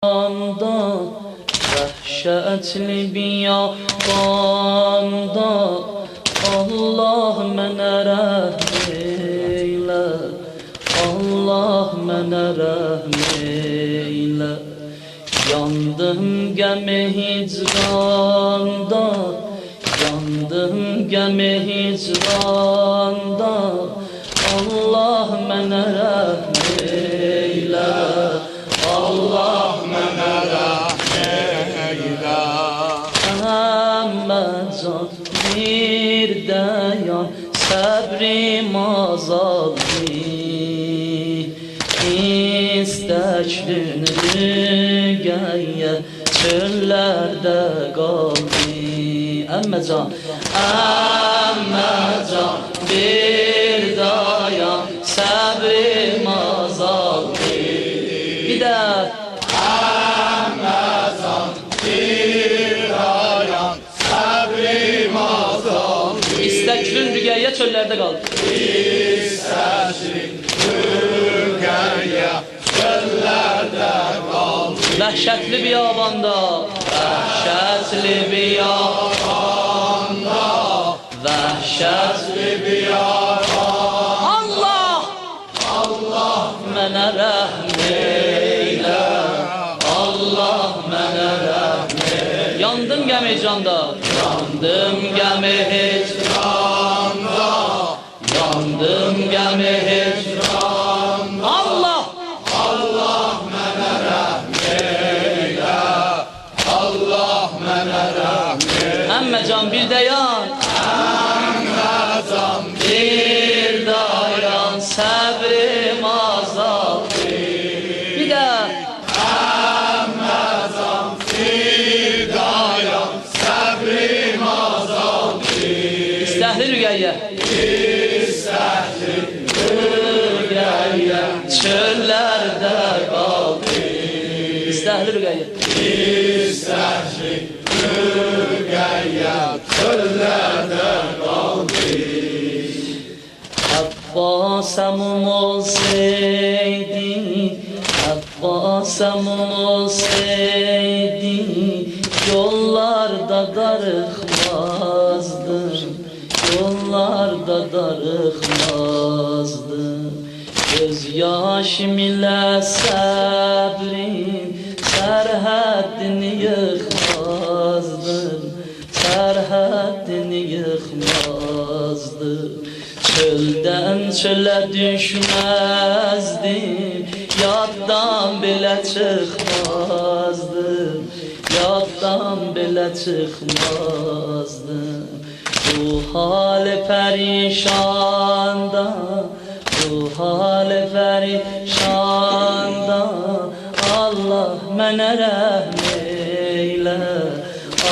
Anda vəhşətli biyabanda Allah mənə rəhm eylə, Allah mənə rəhm eylə. Yandım qəmi hicranda, yandım qəmi hicranda Allah mənə rəhm eylə, Allah mənə rəhm eylə. Əmməcad bir dayan səbrim azaldı, İstəkdin gəyə çöllərdə qaldı. Əmməcan, əmməcan bir dayan səbrim azaldı. Bir də Əmməcan bir dayan səbrim azaldı. İstəkdin rüqəyyə çöllərdə qaldı. İstəkdin rüqəyyə çöllərdə qaldı. Vəhşətli biyabanda, vəhşətli biyabanda, vəhşətli biyabanda Allah, Allah mənə rəhm eylə, Allah mənə rəhm eylə. Yandım qəmi hicranda, yandım qəmi hicranda, yandım qəmi hicranda Allah, Allah mənə rəhm eylə, Allah mənə rəhm eylə. Əmməcan bir dayan, Əmməcan bir dayan səbrim azaldı. Bir də Əmməcan bir dayan səbrim azaldı. İstəhli rüqəyyə, İstəkdin rüqəyyə çöllərdə qaldı. İstəhli rüqəyyə, İstəkdin rüqəyyə çöllərdə qaldı. Abbasım olsaydı, Abbasım olsaydı yollarda darıxmazdım, yollarda darıxmazdım. Göz yaşım ilə səbrin sərhəddini yıxmazdım, sərhəddini yıxmazdım. Çöldən çölə düşməzdim, yaddan belə çıxmazdım, yaddan belə çıxmazdım. Bu hali pərişanda, bu hali pərişanda Allah mənə rəhm eylə,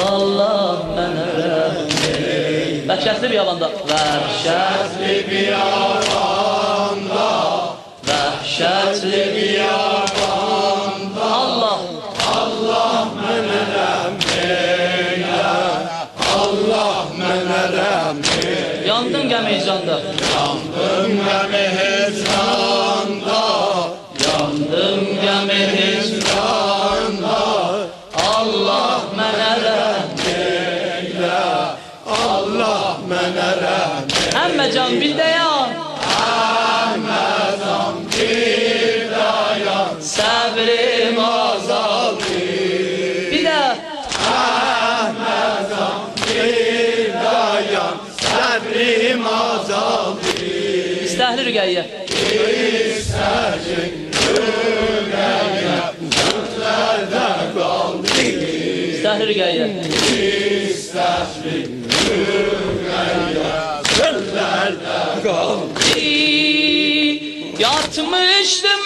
Allah mənə rəhm eylə. Vəhşətli biyabanda, vəhşətli biyabanda, vəhşətli biyabanda Allah, Allah mənə rəhm eylə, Allah mənə rəhm eylə. yandım qəmi hicranda, Yandım qəmi hicranda, yandım qəmi hicranda Allah mənə rəhm eylə, Allah mənə rəhm eylə. Əmməcan bir dayan, Əmməcan bir dayan səbrim azaldı. Bir də Əmməcan bir dayan səbrim azaldı. İstəhli rüqəyyə, İstəkdin rüqəyyə çöllərdə qaldı. İstəhli rüqəyyə, İstəkdin rüqəyyə çöllərdə qaldı. yatmışdım